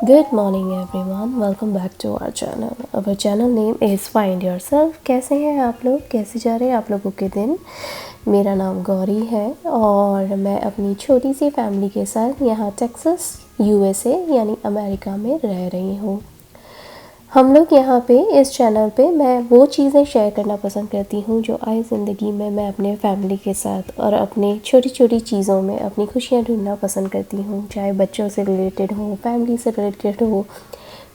Good morning everyone, welcome back to our channel. Our channel name is Find Yourself. कैसे हैं आप लोग, कैसे जा रहे हैं आप लोगों के दिन। मेरा नाम गौरी है और मैं अपनी छोटी सी फैमिली के साथ यहाँ टेक्सास यूएसए यानी अमेरिका में रह रही हूँ। हम लोग यहाँ पे इस चैनल पे मैं वो चीज़ें शेयर करना पसंद करती हूँ जो आए ज़िंदगी में मैं अपने फैमिली के साथ और अपने छोटी छोटी चीज़ों में अपनी खुशियाँ ढूंढना पसंद करती हूँ, चाहे बच्चों से रिलेटेड हो, फैमिली से रिलेटेड हो,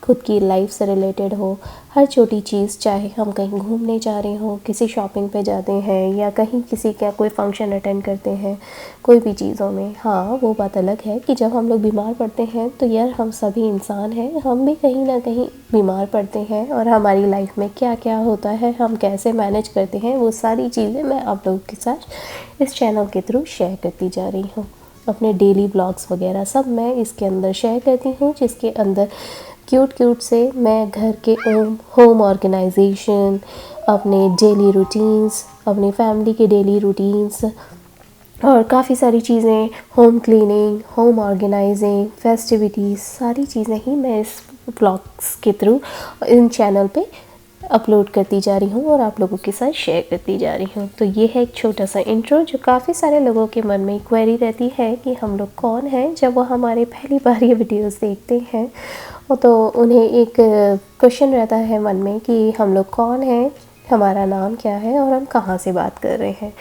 खुद की लाइफ से रिलेटेड हो। हर छोटी चीज़, चाहे हम कहीं घूमने जा रहे हों, किसी शॉपिंग पे जाते हैं या कहीं किसी का कोई फंक्शन अटेंड करते हैं, कोई भी चीज़ों में। हाँ, वो बात अलग है कि जब हम लोग बीमार पड़ते हैं तो यार हम सभी इंसान हैं, हम भी कहीं ना कहीं बीमार पड़ते हैं और हमारी लाइफ में क्या क्या होता है, हम कैसे मैनेज करते हैं, वो सारी चीज़ें मैं आप लोगों के साथ इस चैनल के थ्रू शेयर करती जा रही हूँ। अपने डेली ब्लॉग्स वगैरह सब मैं इसके अंदर शेयर करती हूँ, जिसके अंदर क्यूट से मैं घर के होम ऑर्गेनाइजेशन, अपने डेली रूटीन्स, अपनी फैमिली के डेली रूटीन्स और काफ़ी सारी चीज़ें, home cleaning, home organising, festivities, सारी चीज़ें ही मैं इस ब्लॉग्स के थ्रू इन चैनल पे अपलोड करती जा रही हूँ और आप लोगों के साथ शेयर करती जा रही हूँ। तो ये है एक छोटा सा इंट्रो जो काफ़ी सारे लोगों के मन में क्वेरी रहती है कि हम लोग कौन हैं। जब वो हमारे पहली बार ये वीडियोस देखते हैं तो उन्हें एक क्वेश्चन रहता है मन में कि हम लोग कौन हैं, हमारा नाम क्या है और हम कहाँ से बात कर रहे हैं।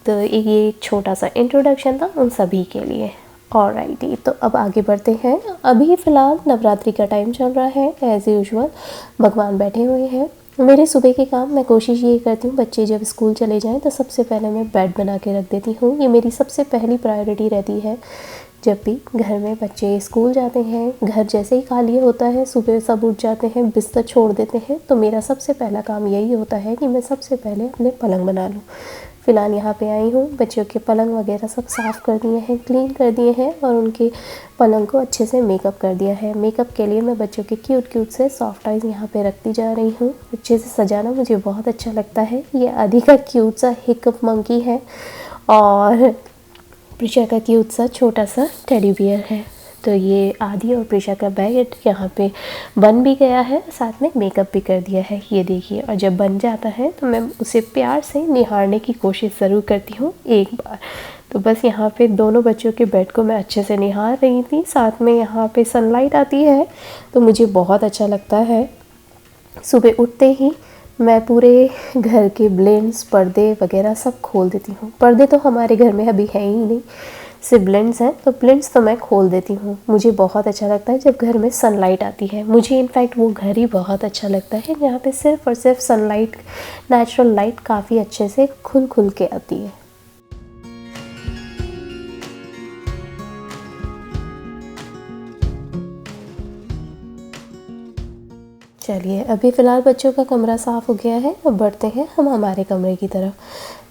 तो ये एक छोटा सा इंट्रोडक्शन था उन सभी के लिए। ऑलराइटी, तो अब आगे बढ़ते हैं। अभी फ़िलहाल नवरात्रि का टाइम चल रहा है, एज़ यूजुअल भगवान बैठे हुए हैं। मेरे सुबह के काम मैं कोशिश ये करती हूँ, बच्चे जब स्कूल चले जाएं तो सबसे पहले मैं बेड बना के रख देती हूँ। ये मेरी सबसे पहली प्रायोरिटी रहती है। जब भी घर में बच्चे स्कूल जाते हैं, घर जैसे ही खाली होता है, सुबह सब उठ जाते हैं, बिस्तर छोड़ देते हैं, तो मेरा सबसे पहला काम यही होता है कि मैं सबसे पहले अपने पलंग बना लूँ। फ़िलहाल यहाँ पे आई हूँ, बच्चों के पलंग वगैरह सब साफ़ कर दिए हैं, क्लीन कर दिए हैं और उनके पलंग को अच्छे से मेकअप कर दिया है। मेकअप के लिए मैं बच्चों के क्यूट से सॉफ्ट टॉयज़ यहाँ पे रखती जा रही हूँ। अच्छे से सजाना मुझे बहुत अच्छा लगता है। ये आदि का क्यूट सा हिकअप मंकी है और प्रिशा का क्यूट सा छोटा सा टेडी बियर है। तो ये आदि और प्रिशा का बैग यहाँ पे बन भी गया है, साथ में मेकअप भी कर दिया है, ये देखिए। और जब बन जाता है तो मैं उसे प्यार से निहारने की कोशिश ज़रूर करती हूँ एक बार। तो बस यहाँ पे दोनों बच्चों के बेड को मैं अच्छे से निहार रही थी, साथ में यहाँ पे सनलाइट आती है तो मुझे बहुत अच्छा लगता है। सुबह उठते ही मैं पूरे घर के ब्लेंड्स, पर्दे वगैरह सब खोल देती हूँ। पर्दे तो हमारे घर में अभी है ही नहीं, सिर्फ ब्लेंड्स हैं, तो ब्लेंड्स तो मैं खोल देती हूँ। मुझे बहुत अच्छा लगता है जब घर में सनलाइट आती है। मुझे इनफैक्ट वो घर ही बहुत अच्छा लगता है जहाँ पे सिर्फ और सिर्फ सनलाइट, नेचुरल लाइट काफ़ी अच्छे से खुल के आती है। चलिए, अभी फ़िलहाल बच्चों का कमरा साफ़ हो गया है, अब बढ़ते हैं हम हमारे कमरे की तरफ,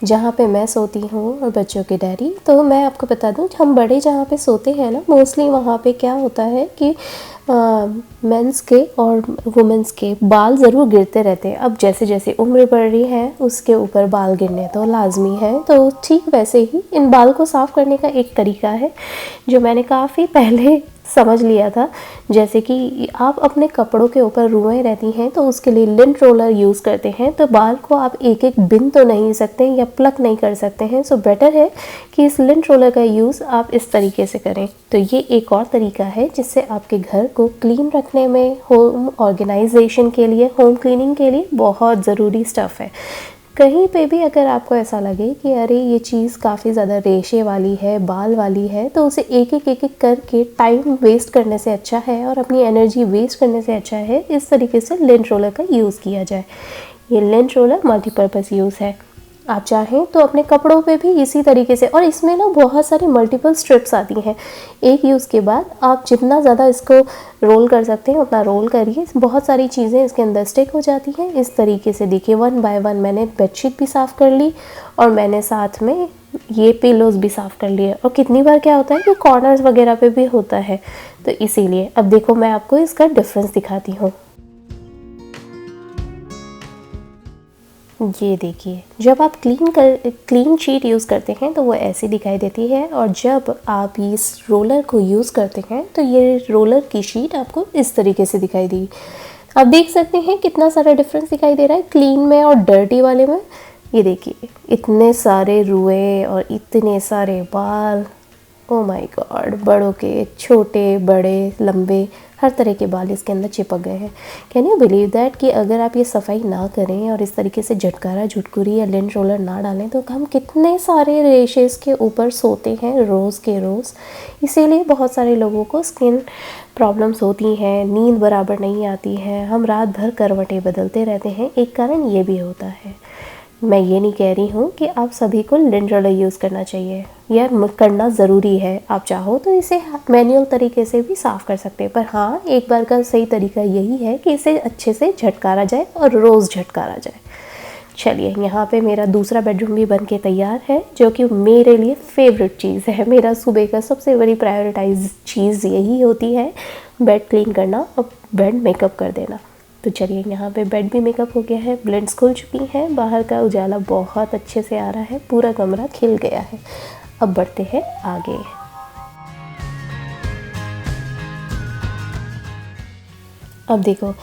जहाँ पे मैं सोती हूँ और बच्चों के डैडी। तो मैं आपको बता दूँ, हम बड़े जहाँ पे सोते हैं ना, मोस्टली वहाँ पे क्या होता है कि मेंस के और वुमेंस के बाल ज़रूर गिरते रहते हैं। अब जैसे जैसे उम्र बढ़ रही है उसके ऊपर बाल गिरने तो लाजमी है। तो ठीक वैसे ही इन बाल को साफ़ करने का एक तरीका है जो मैंने काफ़ी पहले समझ लिया था। जैसे कि आप अपने कपड़ों के ऊपर रुएं रहती हैं तो उसके लिए लिंट रोलर यूज़ करते हैं, तो बाल को आप एक एक बिन तो नहीं सकते या प्लक नहीं कर सकते हैं। सो बेटर है कि इस लिंट रोलर का यूज़ आप इस तरीके से करें। तो ये एक और तरीका है जिससे आपके घर को क्लीन रखने में, होम ऑर्गेनाइजेशन के लिए, होम क्लीनिंग के लिए बहुत ज़रूरी स्टफ़ है। कहीं पे भी अगर आपको ऐसा लगे कि अरे ये चीज़ काफ़ी ज़्यादा रेशे वाली है, बाल वाली है, तो उसे एक एक करके टाइम वेस्ट करने से अच्छा है और अपनी एनर्जी वेस्ट करने से अच्छा है इस तरीके से लिंट रोलर का यूज़ किया जाए। ये लिंट रोलर मल्टीपर्पज़ यूज़ है। आप चाहें तो अपने कपड़ों पे भी इसी तरीके से, और इसमें ना बहुत सारी मल्टीपल स्ट्रिप्स आती हैं। एक यूज़ के बाद आप जितना ज़्यादा इसको रोल कर सकते हैं उतना रोल करिए, बहुत सारी चीज़ें इसके अंदर स्टिक हो जाती हैं। इस तरीके से देखिए, 1 बाय 1 मैंने बेडशीट भी साफ़ कर ली और मैंने साथ में ये पिलोज़ भी साफ़ कर लिए। और कितनी बार क्या होता है कि कॉर्नर्स वगैरह पे भी होता है, तो इसीलिए। अब देखो मैं आपको इसका डिफरेंस दिखाती हूँ। ये देखिए, जब आप क्लीन शीट यूज़ करते हैं तो वो ऐसी दिखाई देती है, और जब आप इस रोलर को यूज़ करते हैं तो ये रोलर की शीट आपको इस तरीके से दिखाई देगी। आप देख सकते हैं कितना सारा डिफरेंस दिखाई दे रहा है क्लीन में और डर्टी वाले में। ये देखिए, इतने सारे रुए और इतने सारे बाल, ओ माय गॉड, बड़ों के, छोटे, बड़े, लंबे, हर तरह के बाल इसके अंदर चिपक गए हैं। कैन यू बिलीव दैट कि अगर आप ये सफाई ना करें और इस तरीके से झटकारा झुटकुरी या लिंट रोलर ना डालें तो हम कितने सारे रेशेस के ऊपर सोते हैं रोज़ के रोज़। इसीलिए बहुत सारे लोगों को स्किन प्रॉब्लम्स होती हैं, नींद बराबर नहीं आती है, हम रात भर करवटें बदलते रहते हैं। एक कारण ये भी होता है। मैं ये नहीं कह रही हूँ कि आप सभी को लिंट रोलर यूज़ करना चाहिए, यह करना ज़रूरी है। आप चाहो तो इसे मैनुअल तरीके से भी साफ़ कर सकते हैं, पर हाँ, एक बार का सही तरीका यही है कि इसे अच्छे से झटकारा जाए और रोज़ झटकारा जाए। चलिए, यहाँ पे मेरा दूसरा बेडरूम भी बन के तैयार है, जो कि मेरे लिए फ़ेवरेट चीज़ है। मेरा सुबह का सबसे बड़ी प्रायोरिटाइज चीज़ यही होती है, बेड क्लीन करना और बेड मेकअप कर देना। तो चलिए, यहाँ पे बेड भी मेकअप हो गया है, ब्लेंड्स खुल चुकी हैं, बाहर का उजाला बहुत अच्छे से आ रहा है, पूरा कमरा खिल गया है। अब बढ़ते हैं आगे। अब देखो,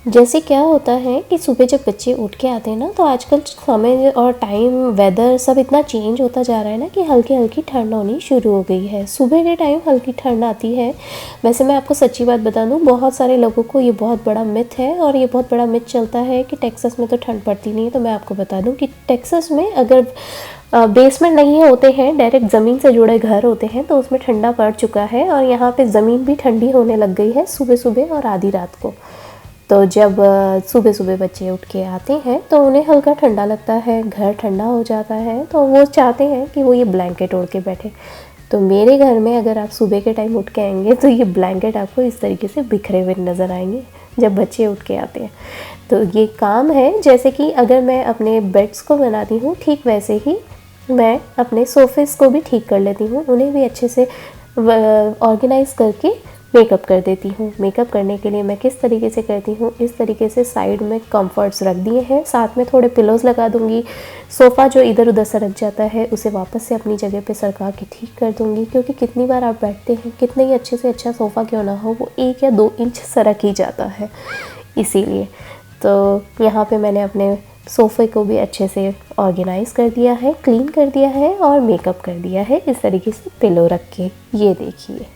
जैसे क्या होता है कि सुबह जब बच्चे उठ के आते हैं ना, तो आजकल समय और टाइम, वेदर सब इतना चेंज होता जा रहा है ना कि हल्की हल्की ठंड होनी शुरू हो गई है। सुबह के टाइम हल्की ठंड आती है। वैसे मैं आपको सच्ची बात बता दूं, बहुत सारे लोगों को ये बहुत बड़ा मिथ है, और ये बहुत बड़ा मिथ चलता है कि टेक्सास में तो ठंड पड़ती नहीं है। तो मैं आपको बता दूँ कि टेक्सास में अगर बेसमेंट नहीं होते हैं, डायरेक्ट ज़मीन से जुड़े घर होते हैं, तो उसमें ठंडा पड़ चुका है, और यहाँ पे ज़मीन भी ठंडी होने लग गई है सुबह सुबह और आधी रात को। तो जब सुबह सुबह बच्चे उठ के आते हैं तो उन्हें हल्का ठंडा लगता है, घर ठंडा हो जाता है, तो वो चाहते हैं कि वो ये ब्लैंकेट ओढ़ के बैठे। तो मेरे घर में अगर आप सुबह के टाइम उठ के आएंगे तो ये ब्लैंकेट आपको इस तरीके से बिखरे हुए नज़र आएंगे जब बच्चे उठ के आते हैं। तो ये काम है, जैसे कि अगर मैं अपने बेड्स को बनाती हूँ, ठीक वैसे ही मैं अपने सोफ़ेस को भी ठीक कर लेती हूँ, उन्हें भी अच्छे से ऑर्गेनाइज़ करके मेकअप कर देती हूँ। मेकअप करने के लिए मैं किस तरीके से करती हूँ, इस तरीके से साइड में कंफर्ट्स रख दिए हैं, साथ में थोड़े पिलोज़ लगा दूँगी। सोफ़ा जो इधर उधर सरक जाता है उसे वापस से अपनी जगह पे सरका के ठीक कर दूँगी, क्योंकि कितनी बार आप बैठते हैं, कितने ही अच्छे से अच्छा सोफ़ा क्यों ना हो, वो 1 या 2 इंच सरक ही जाता है। इसीलिए तो यहाँ पे मैंने अपने सोफ़े को भी अच्छे से ऑर्गेनाइज़ कर दिया है, क्लीन कर दिया है और मेकअप कर दिया है इस तरीके से पिलो रख के। ये देखिए।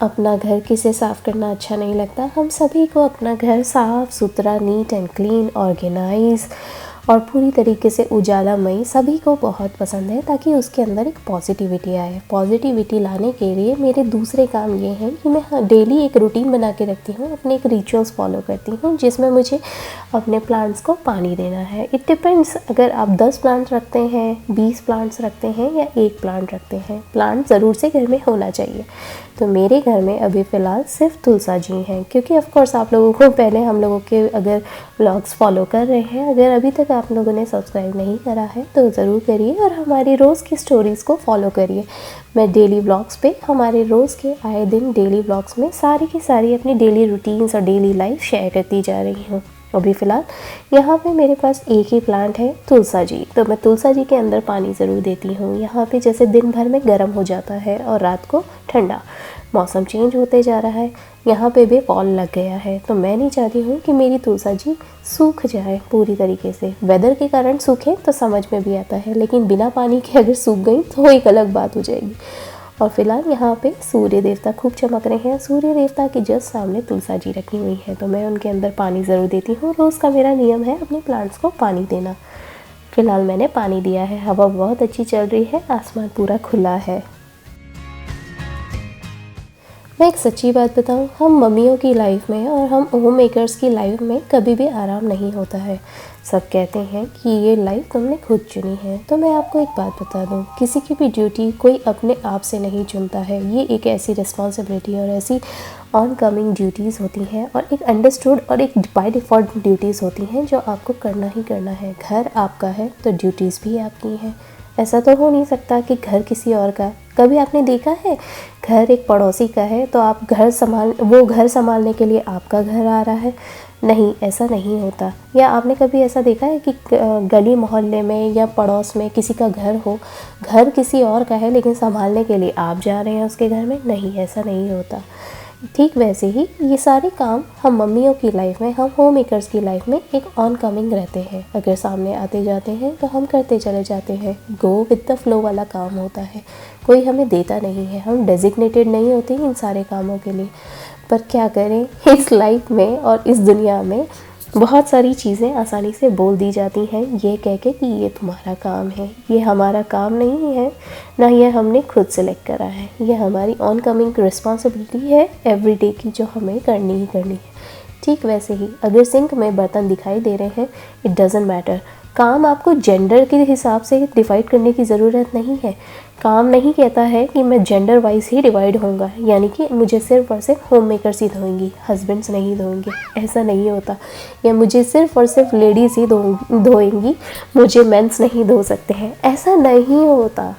अपना घर किसे साफ़ करना अच्छा नहीं लगता। हम सभी को अपना घर साफ़ सुथरा, नीट एंड क्लीन, ऑर्गेनाइज और पूरी तरीके से उजालामयी सभी को बहुत पसंद है, ताकि उसके अंदर एक पॉजिटिविटी आए। पॉजिटिविटी लाने के लिए मेरे दूसरे काम ये हैं कि मैं डेली एक रूटीन बना के रखती हूँ, अपने एक रिचुअल्स फॉलो करती हूँ, जिसमें मुझे अपने प्लांट्स को पानी देना है। इट डिपेंड्स, अगर आप 10 प्लांट रखते हैं, 20 प्लांट्स रखते हैं या 1 प्लांट रखते हैं, प्लांट ज़रूर से घर में होना चाहिए। तो मेरे घर में अभी फ़िलहाल सिर्फ तुलसा जी हैं, क्योंकि ऑफ़ कोर्स आप लोगों को पहले हम लोगों के अगर व्लॉग्स फॉलो कर रहे हैं, अगर अभी तक आप लोगों ने सब्सक्राइब नहीं करा है तो ज़रूर करिए और हमारी रोज़ की स्टोरीज़ को फॉलो करिए। मैं डेली व्लॉग्स पे, हमारे रोज़ के आए दिन डेली व्लॉग्स में सारी की सारी अपनी डेली रूटीन्स और डेली लाइफ शेयर करती जा रही हूँ। अभी फ़िलहाल यहाँ पे मेरे पास एक ही प्लांट है, तुलसा जी। तो मैं तुलसा जी के अंदर पानी ज़रूर देती हूँ। यहाँ पे जैसे दिन भर में गर्म हो जाता है और रात को ठंडा, मौसम चेंज होते जा रहा है, यहाँ पे भी फॉल लग गया है, तो मैं नहीं चाहती हूँ कि मेरी तुलसा जी सूख जाए पूरी तरीके से। वेदर के कारण सूखे तो समझ में भी आता है, लेकिन बिना पानी के अगर सूख गई तो एक अलग बात हो जाएगी। और फिलहाल यहाँ पे सूर्य देवता खूब चमक रहे हैं। सूर्य देवता के जस्ट सामने तुलसा जी रखी हुई है, तो मैं उनके अंदर पानी ज़रूर देती हूँ। रोज़ का मेरा नियम है अपने प्लांट्स को पानी देना। फ़िलहाल मैंने पानी दिया है, हवा बहुत अच्छी चल रही है, आसमान पूरा खुला है। मैं एक सच्ची बात बताऊं, हम मम्मियों की लाइफ में और हम होम मेकर्स की लाइफ में कभी भी आराम नहीं होता है। सब कहते हैं कि ये लाइफ तुमने खुद चुनी है, तो मैं आपको एक बात बता दूं, किसी की भी ड्यूटी कोई अपने आप से नहीं चुनता है। ये एक ऐसी रिस्पॉन्सिबिलिटी और ऐसी ऑन कमिंग ड्यूटीज़ होती हैं और एक अंडरस्टूड और एक बाय डिफ़ॉल्ट ड्यूटीज़ होती हैं जो आपको करना ही करना है। घर आपका है तो ड्यूटीज़ भी आपकी हैं। ऐसा तो हो नहीं सकता कि घर किसी और का। कभी आपने देखा है घर एक पड़ोसी का है तो आप वो घर संभालने के लिए आपका घर आ रहा है? नहीं, ऐसा नहीं होता। या आपने कभी ऐसा देखा है कि गली मोहल्ले में या पड़ोस में किसी का घर हो, घर किसी और का है लेकिन संभालने के लिए आप जा रहे हैं उसके घर में? नहीं, ऐसा नहीं होता। ठीक वैसे ही ये सारे काम हम मम्मियों की लाइफ में, हम होम मेकर्स की लाइफ में एक ऑन कमिंग रहते हैं। अगर सामने आते जाते हैं तो हम करते चले जाते हैं। गो विद द फ्लो वाला काम होता है, कोई हमें देता नहीं है। हम डेजिग्नेटेड नहीं होते इन सारे कामों के लिए। पर क्या करें, इस लाइफ में और इस दुनिया में बहुत सारी चीज़ें आसानी से बोल दी जाती हैं ये कह के कि ये तुम्हारा काम है। ये हमारा काम नहीं है, ना ये हमने खुद सेलेक्ट करा है। ये हमारी ऑन कमिंग रिस्पॉन्सिबिलिटी है एवरीडे की, जो हमें करनी ही करनी है। ठीक वैसे ही अगर सिंक में बर्तन दिखाई दे रहे हैं, इट डज़ंट मैटर। काम आपको जेंडर के हिसाब से डिवाइड करने की ज़रूरत नहीं है। काम नहीं कहता है कि मैं जेंडर वाइज ही डिवाइड होऊंगा, यानी कि मुझे सिर्फ और सिर्फ होम मेकर्स ही धोएंगी, हस्बैंड्स नहीं धोएंगे। ऐसा नहीं होता। या मुझे सिर्फ और सिर्फ लेडीज़ ही धोएंगी, मुझे मेंस नहीं धो सकते हैं, ऐसा नहीं होता।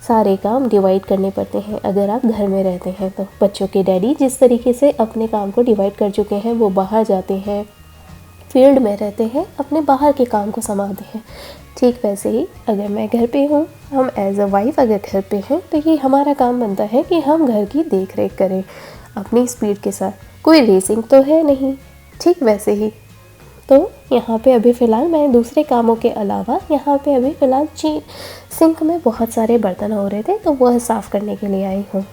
सारे काम डिवाइड करने पड़ते हैं अगर आप घर में रहते हैं तो। बच्चों के डैडी जिस तरीके से अपने काम को डिवाइड कर चुके हैं, वो बाहर जाते हैं, फील्ड में रहते हैं, अपने बाहर के काम को संभालते हैं। ठीक वैसे ही अगर मैं घर पे हूँ, हम एज अ वाइफ अगर घर पे हैं, तो ये हमारा काम बनता है कि हम घर की देख रेख करें अपनी स्पीड के साथ। कोई रेसिंग तो है नहीं। ठीक वैसे ही तो यहाँ पे अभी फ़िलहाल मैं दूसरे कामों के अलावा यहाँ पे अभी फ़िलहाल सिंक में बहुत सारे बर्तन हो रहे थे, तो वह साफ़ करने के लिए आई हूँ।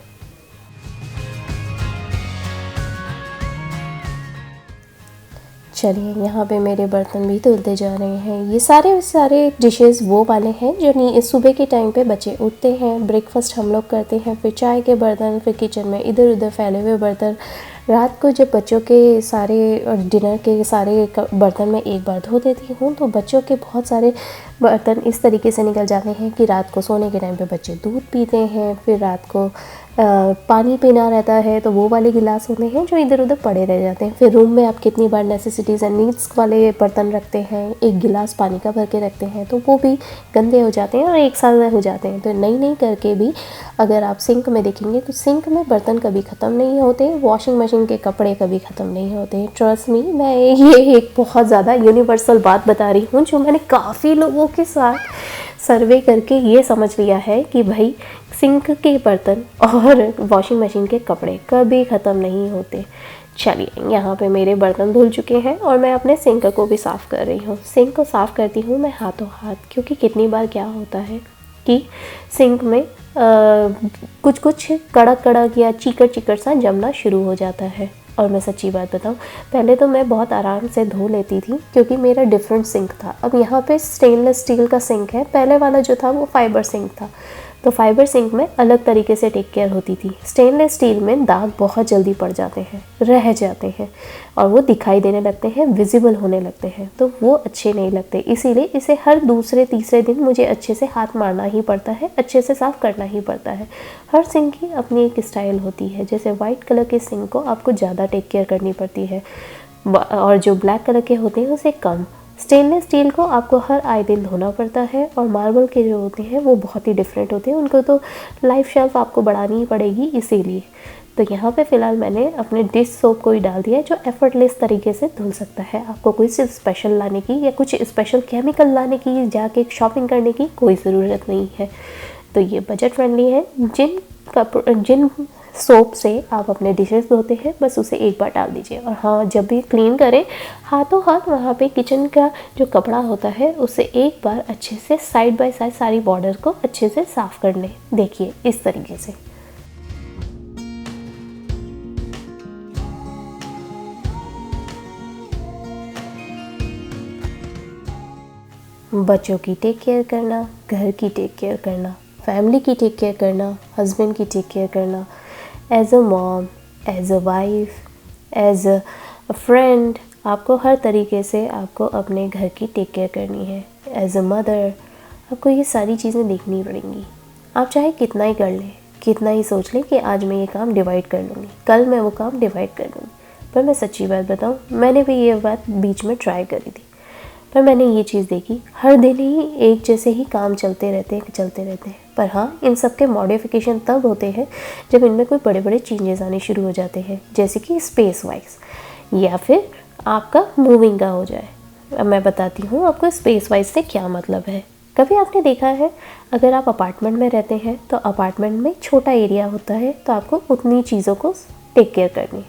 चलिए, यहाँ पे मेरे बर्तन भी धुलते जा रहे हैं। ये सारे डिशेस वो वाले हैं जो नहीं, सुबह के टाइम पे बच्चे उठते हैं, ब्रेकफास्ट हम लोग करते हैं, फिर चाय के बर्तन, फिर किचन में इधर उधर फैले हुए बर्तन। रात को जब बच्चों के सारे डिनर के सारे बर्तन मैं एक बार धो देती हूँ, तो बच्चों के बहुत सारे बर्तन इस तरीके से निकल जाते हैं कि रात को सोने के टाइम पे बच्चे दूध पीते हैं, फिर रात को पानी पीना रहता है, तो वो वाले गिलास होते हैं जो इधर उधर पड़े रह जाते हैं। फिर रूम में आप कितनी बार नेसेसिटीज़ एंड नीड्स वाले बर्तन रखते हैं, एक गिलास पानी का भर के रखते हैं, तो वो भी गंदे हो जाते हैं और एक साथ हो जाते हैं। तो नहीं करके भी अगर आप सिंक में देखेंगे तो सिंक में बर्तन कभी ख़त्म नहीं होते, वॉशिंग मशीन के कपड़े कभी ख़त्म नहीं होते। ट्रस्ट मी, मैं ये एक बहुत ज़्यादा यूनिवर्सल बात बता रही हूँ जो मैंने काफ़ी लोगों के साथ सर्वे करके ये समझ लिया है कि भाई सिंक के बर्तन और वॉशिंग मशीन के कपड़े कभी ख़त्म नहीं होते। चलिए, यहाँ पे मेरे बर्तन धुल चुके हैं और मैं अपने सिंक को भी साफ़ कर रही हूँ। सिंक को साफ़ करती हूँ मैं हाथों हाथ, क्योंकि कितनी बार क्या होता है कि सिंक में कुछ कड़क या चीकड़ सा जमना शुरू हो जाता है। और मैं सच्ची बात बताऊँ, पहले तो मैं बहुत आराम से धो लेती थी क्योंकि मेरा डिफरेंट सिंक था। अब यहाँ पे स्टेनलेस स्टील का सिंक है, पहले वाला जो था वो फाइबर सिंक था, तो फाइबर सिंक में अलग तरीके से टेक केयर होती थी। स्टेनलेस स्टील में दाग बहुत जल्दी पड़ जाते हैं, रह जाते हैं और वो दिखाई देने लगते हैं, विजिबल होने लगते हैं, तो वो अच्छे नहीं लगते। इसीलिए इसे हर दूसरे तीसरे दिन मुझे अच्छे से हाथ मारना ही पड़ता है, अच्छे से साफ़ करना ही पड़ता है। हर सिंक की अपनी एक स्टाइल होती है। जैसे वाइट कलर के सिंक को आपको ज़्यादा टेक केयर करनी पड़ती है और जो ब्लैक कलर के होते हैं उसे कम। स्टेनलेस स्टील को आपको हर आए दिन धोना पड़ता है और मार्बल के जो होते हैं वो बहुत ही डिफरेंट होते हैं, उनको तो लाइफ शेल्फ आपको बढ़ानी ही पड़ेगी इसीलिए। तो यहाँ पे फ़िलहाल मैंने अपने डिश सोप को ही डाल दिया है जो एफर्टलेस तरीके से धुल सकता है। आपको कोई सिर्फ स्पेशल लाने की या कुछ स्पेशल केमिकल लाने की, जाके शॉपिंग करने की कोई ज़रूरत नहीं है। तो ये बजट फ्रेंडली है। जिन सोप से आप अपने डिशेस धोते हैं बस उसे एक बार डाल दीजिए। और हाँ, जब भी क्लीन करें हाथों हाथ वहाँ पे किचन का जो कपड़ा होता है उसे एक बार अच्छे से साइड बाय साइड सारी बॉर्डर को अच्छे से साफ़ कर लें। देखिए इस तरीके से। बच्चों की टेक केयर करना, घर की टेक केयर करना, फैमिली की टेक केयर करना, हस्बैंड की टेक केयर करना, as a mom, as a wife, as a friend, आपको हर तरीके से आपको अपने घर की टेक केयर करनी है। एज अ मदर आपको ये सारी चीज़ें देखनी पड़ेंगी। आप चाहे कितना ही कर लें, कितना ही सोच लें कि आज मैं ये काम डिवाइड कर लूँगी, कल मैं वो काम डिवाइड कर लूँगी, पर मैं सच्ची बात बताऊँ, मैंने भी ये बात बीच में ट्राई करी थी, पर मैंने ये चीज़ देखी हर दिन ही एक जैसे ही काम चलते रहते हैं। पर हाँ, इन सब के मॉडिफिकेशन तब होते हैं जब इनमें कोई बड़े बड़े चेंजेस आने शुरू हो जाते हैं, जैसे कि स्पेस वाइज या फिर आपका मूविंग का हो जाए। अब मैं बताती हूँ आपको स्पेस वाइज से क्या मतलब है। कभी आपने देखा है, अगर आप अपार्टमेंट में रहते हैं तो अपार्टमेंट में छोटा एरिया होता है, तो आपको उतनी चीज़ों को टेक केयर करनी है।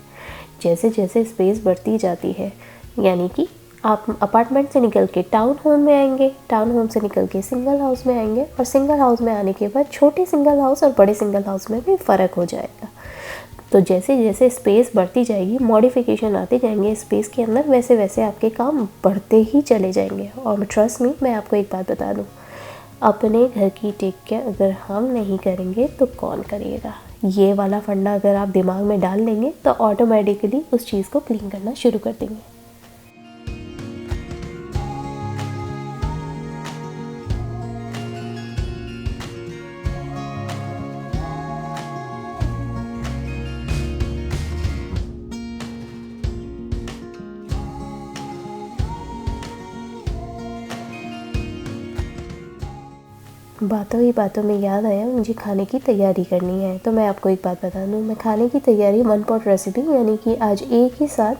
जैसे जैसे स्पेस बढ़ती जाती है, यानी कि आप अपार्टमेंट से निकल के टाउन होम में आएंगे, टाउन होम से निकल के सिंगल हाउस में आएंगे, और सिंगल हाउस में आने के बाद छोटे सिंगल हाउस और बड़े सिंगल हाउस में भी फ़र्क हो जाएगा। तो जैसे जैसे स्पेस बढ़ती जाएगी, मॉडिफिकेशन आते जाएंगे स्पेस के अंदर, वैसे वैसे आपके काम बढ़ते ही चले जाएंगे। और ट्रस्ट मी, मैं आपको एक बात बता दूँ, अपने घर की टेक केयर अगर हम नहीं करेंगे तो कौन करेगा। ये वाला फंडा अगर आप दिमाग में डाल लेंगे तो ऑटोमेटिकली उस चीज़ को क्लीन करना शुरू कर देंगे। बातों ही बातों में याद आया, मुझे खाने की तैयारी करनी है। तो मैं आपको एक बात बता दूँ, मैं खाने की तैयारी 1 पॉट रेसिपी, यानी कि आज एक ही साथ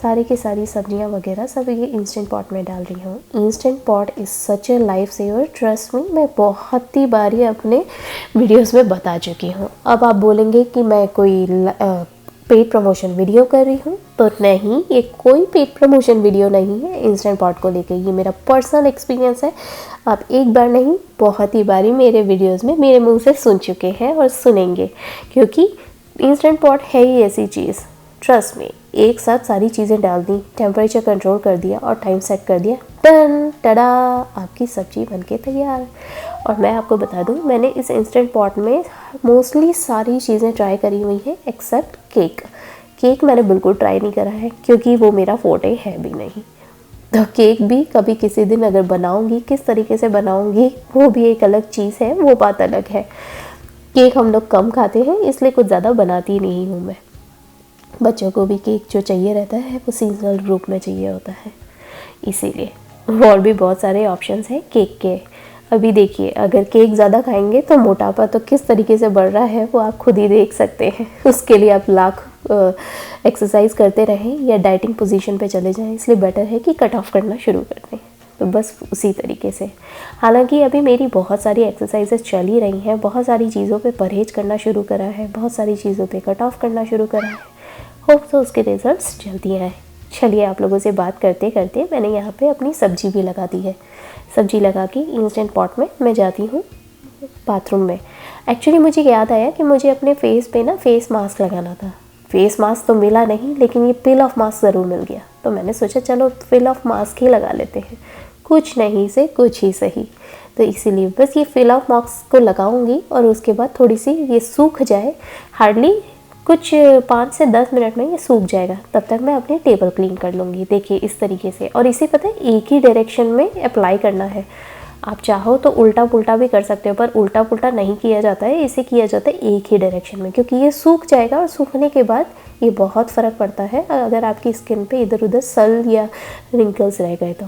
सारी की सारी सब्जियां वगैरह सब ये इंस्टेंट पॉट में डाल रही हूँ। Instant pot is such a life saver, trust me, मैं बहुत ही बार ये अपने वीडियोज़ में बता चुकी हूँ। अब आप बोलेंगे कि मैं कोई पेड प्रमोशन वीडियो कर रही हूँ, तो नहीं, ये कोई पेड प्रमोशन वीडियो नहीं है इंस्टेंट पॉट को लेकर। ये मेरा पर्सनल एक्सपीरियंस है। आप एक बार नहीं, बहुत ही बारी मेरे वीडियोस में मेरे मुंह से सुन चुके हैं और सुनेंगे, क्योंकि इंस्टेंट पॉट है ही ऐसी चीज़, ट्रस्ट में, एक साथ सारी चीज़ें डाल दी, टेम्परेचर कंट्रोल कर दिया और टाइम सेट कर दिया, टन टड़ा, आपकी सब्जी बनके तैयार। और मैं आपको बता दूं, मैंने इस इंस्टेंट पॉट में मोस्टली सारी चीज़ें ट्राई करी हुई हैं एक्सेप्ट केक मैंने बिल्कुल ट्राई नहीं करा है, क्योंकि वो मेरा फोटे है भी नहीं। तो केक भी कभी किसी दिन अगर बनाऊंगी, किस तरीके से बनाऊंगी वो भी एक अलग चीज़ है, वो बात अलग है। केक हम लोग कम खाते हैं, इसलिए कुछ ज़्यादा बनाती नहीं हूँ मैं। बच्चों को भी केक जो चाहिए रहता है वो सीजनल रूप में चाहिए होता है, इसीलिए। और भी बहुत सारे ऑप्शंस हैं केक के। अभी देखिए, अगर केक ज़्यादा खाएंगे तो मोटापा तो किस तरीके से बढ़ रहा है वो आप खुद ही देख सकते हैं। उसके लिए आप लाख एक्सरसाइज करते रहें या डाइटिंग पोजीशन पे चले जाएं, इसलिए बेटर है कि कट ऑफ करना शुरू कर दें। तो बस उसी तरीके से, हालांकि अभी मेरी बहुत सारी एक्सरसाइजेस चल ही रही हैं, बहुत सारी चीज़ों पे परहेज करना शुरू करा है, बहुत सारी चीज़ों पे कट ऑफ करना शुरू करा है। होप तो उसके रिजल्ट्स जल्दी आए। चलिए, आप लोगों से बात करते करते मैंने यहाँ पे अपनी सब्जी भी लगा दी है। सब्जी लगा के इंस्टेंट पॉट में मैं जाती हूँ बाथरूम में। एक्चुअली मुझे याद आया कि मुझे अपने फेस पे ना फेस मास्क लगाना था। फेस मास्क तो मिला नहीं, लेकिन ये पिल ऑफ मास्क ज़रूर मिल गया, तो मैंने सोचा चलो पिल ऑफ मास्क ही लगा लेते हैं, कुछ नहीं से कुछ ही सही। तो इसीलिए बस ये फिल ऑफ मास्क को लगाऊंगी और उसके बाद थोड़ी सी ये सूख जाए, हार्डली कुछ 5 से 10 मिनट में ये सूख जाएगा, तब तक मैं अपनी टेबल क्लीन कर लूँगी। देखिए इस तरीके से, और इसे पता है एक ही डायरेक्शन में अप्लाई करना है। आप चाहो तो उल्टा पुल्टा भी कर सकते हो, पर उल्टा पुल्टा नहीं किया जाता है, इसे किया जाता है एक ही डायरेक्शन में, क्योंकि ये सूख जाएगा और सूखने के बाद ये बहुत फ़र्क पड़ता है अगर आपकी स्किन पे इधर उधर सल या रिंकल्स रह गए तो।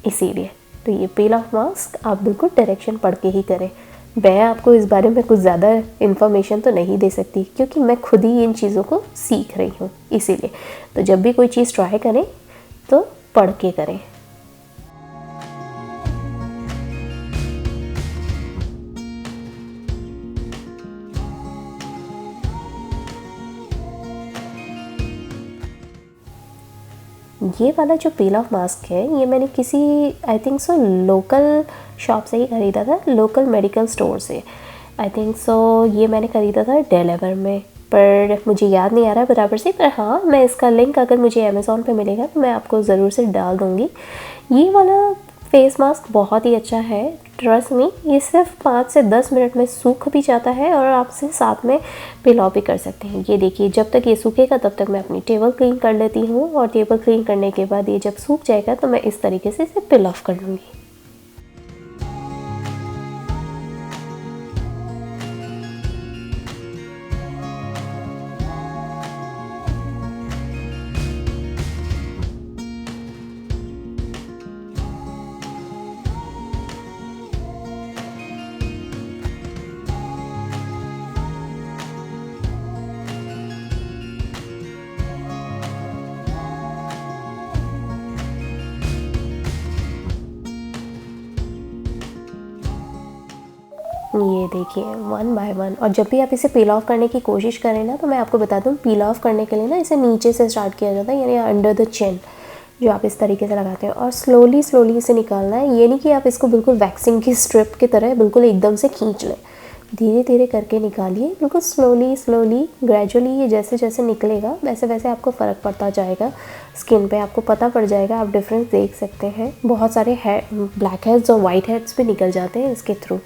इसीलिए तो ये पील ऑफ मास्क आप बिल्कुल डायरेक्शन पढ़ के ही करें। मैं आपको इस बारे में कुछ ज़्यादा इन्फॉर्मेशन तो नहीं दे सकती, क्योंकि मैं खुद ही इन चीज़ों को सीख रही हूँ, इसीलिए। तो जब भी कोई चीज़ ट्राई करें तो पढ़ के करें। ये वाला जो पील ऑफ मास्क है, ये मैंने किसी I think so local shop से ही ख़रीदा था, लोकल मेडिकल स्टोर से। आई थिंक सो ये मैंने ख़रीदा था डेलावेयर में, पर मुझे याद नहीं आ रहा बराबर से। पर हाँ, मैं इसका लिंक अगर मुझे अमेज़ॉन पे मिलेगा तो मैं आपको ज़रूर से डाल दूँगी। ये वाला फेस मास्क बहुत ही अच्छा है, ट्रस्ट मी। ये सिर्फ 5 से 10 मिनट में सूख भी जाता है और आप इसे साथ में पिल ऑफ भी कर सकते हैं। ये देखिए, जब तक ये सूखेगा तब तक मैं अपनी टेबल क्लीन कर लेती हूँ, और टेबल क्लीन करने के बाद ये जब सूख जाएगा तो मैं इस तरीके से इसे पिल ऑफ कर लूँगी। ये देखिए, वन बाय वन। और जब भी आप इसे पील ऑफ करने की कोशिश करें ना, तो मैं आपको बता दूं, पील ऑफ करने के लिए ना इसे नीचे से स्टार्ट किया जाता है, यानी अंडर द चिन, जो आप इस तरीके से लगाते हैं, और स्लोली स्लोली इसे निकालना है। ये नहीं कि आप इसको बिल्कुल वैक्सिंग की स्ट्रिप की तरह बिल्कुल एकदम से खींच लें, धीरे धीरे करके निकालिए, बिल्कुल स्लोली स्लोली, ग्रेजुअली। ये जैसे जैसे निकलेगा वैसे वैसे आपको फ़र्क पड़ता जाएगा, स्किन पे आपको पता पड़ जाएगा, आप डिफरेंस देख सकते हैं। बहुत सारे ब्लैक हेड्स और वाइट हेड्स भी निकल जाते हैं इसके थ्रू।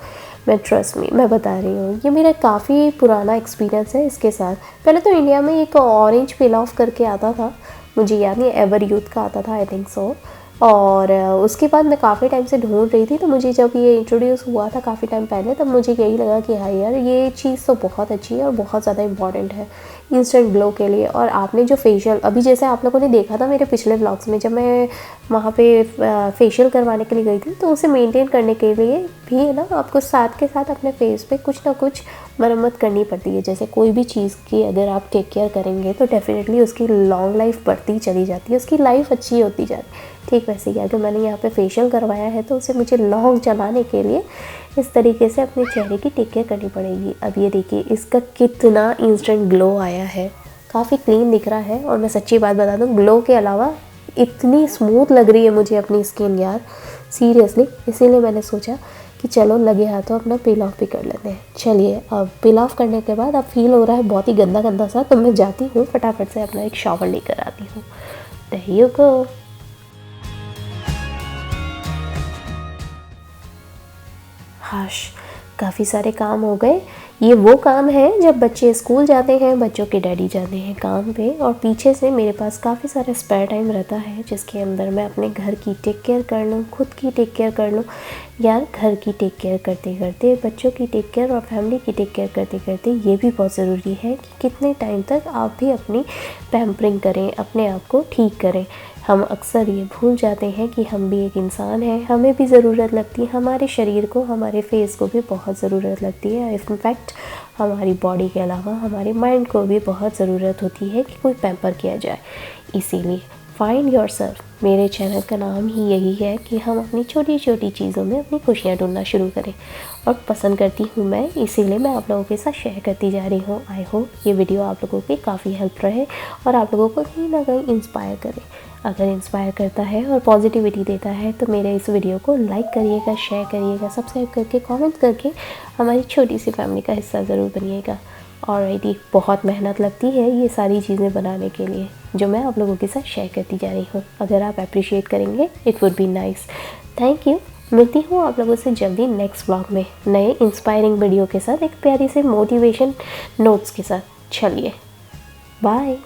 मैं ट्रस्ट मी, मैं बता रही हूँ, ये मेरा काफ़ी पुराना एक्सपीरियंस है इसके साथ। पहले तो इंडिया में एक ऑरेंज पिल ऑफ करके आता था, मुझे याद नहीं, एवर यूथ का आता था, आई थिंक सो। और उसके बाद मैं काफ़ी टाइम से ढूंढ रही थी, तो मुझे जब ये इंट्रोड्यूस हुआ था काफ़ी टाइम पहले, तब मुझे यही लगा कि हाँ यार, ये चीज़ तो बहुत अच्छी है और बहुत ज़्यादा इंपॉर्टेंट है इंस्टेंट ग्लो के लिए। और आपने जो फेशियल, अभी जैसे आप लोगों ने देखा था मेरे पिछले व्लॉग्स में, जब मैं वहाँ पे फेशियल करवाने के लिए गई थी, तो उसे मेंटेन करने के लिए भी है ना, आपको साथ के साथ अपने फेस पे कुछ ना कुछ मरम्मत करनी पड़ती है। जैसे कोई भी चीज़ की अगर आप टेक केयर करेंगे तो डेफिनेटली उसकी लॉन्ग लाइफ बढ़ती चली जाती है, उसकी लाइफ अच्छी होती जाती है। ठीक वैसे ही अगर मैंने यहाँ पे फेशियल करवाया है तो उसे मुझे लॉन्ग चलाने के लिए इस तरीके से अपने चेहरे की टेक केयर करनी पड़ेगी। अब ये देखिए, इसका कितना इंस्टेंट ग्लो आया है, काफ़ी क्लीन दिख रहा है। और मैं सच्ची बात बता दूँ, ग्लो के अलावा इतनी स्मूथ लग रही है मुझे अपनी स्किन यार, सीरियसली। इसीलिए मैंने सोचा कि चलो लगे हाथों अपना पील ऑफ भी कर लेते हैं। चलिए, अब पील ऑफ करने के बाद अब फील हो रहा है बहुत ही गंदा गंदा सा, तो मैं जाती हूँ फटाफट से अपना एक शावर लेकर आती हूँ। There you go. हाश, काफ़ी सारे काम हो गए। ये वो काम है जब बच्चे स्कूल जाते हैं, बच्चों के डैडी जाते हैं काम पे, और पीछे से मेरे पास काफ़ी सारा स्पेयर टाइम रहता है, जिसके अंदर मैं अपने घर की टेक केयर कर लूँ, खुद की टेक केयर कर लूँ। यार, घर की टेक केयर करते करते बच्चों की टेक केयर और फैमिली की टेक केयर करते करते ये भी बहुत ज़रूरी है कि कितने टाइम तक आप भी अपनी पैम्परिंग करें, अपने आप को ठीक करें। हम अक्सर ये भूल जाते हैं कि हम भी एक इंसान हैं, हमें भी ज़रूरत लगती है, हमारे शरीर को, हमारे फेस को भी बहुत ज़रूरत लगती है। इनफैक्ट हमारी बॉडी के अलावा हमारे माइंड को भी बहुत ज़रूरत होती है कि कोई पैम्पर किया जाए। इसीलिए फाइंड योरसेल्फ, मेरे चैनल का नाम ही यही है कि हम अपनी छोटी छोटी चीज़ों में अपनी खुशियाँ ढूंढना शुरू करें, और पसंद करती हूँ मैं, इसीलिए मैं आप लोगों के साथ शेयर करती जा रही हूँ। आई होप ये वीडियो आप लोगों की काफ़ी हेल्प रहे और आप लोगों को कहीं ना कहीं इंस्पायर करे। अगर इंस्पायर करता है और पॉजिटिविटी देता है तो मेरे इस वीडियो को लाइक करिएगा, शेयर करिएगा, सब्सक्राइब करके, कमेंट करके हमारी छोटी सी फैमिली का हिस्सा ज़रूर बनिएगा। ऑलराइटी, बहुत मेहनत लगती है ये सारी चीज़ें बनाने के लिए, जो मैं आप लोगों के साथ शेयर करती जा रही हूँ। अगर आप अप्रिशिएट करेंगे, it would be nice. Thank you. मिलती हूँ आप लोगों से जल्दी नेक्स्ट व्लॉग में नए इंस्पायरिंग वीडियो के साथ, एक प्यारी से मोटिवेशन नोट्स के साथ। चलिए, बाय।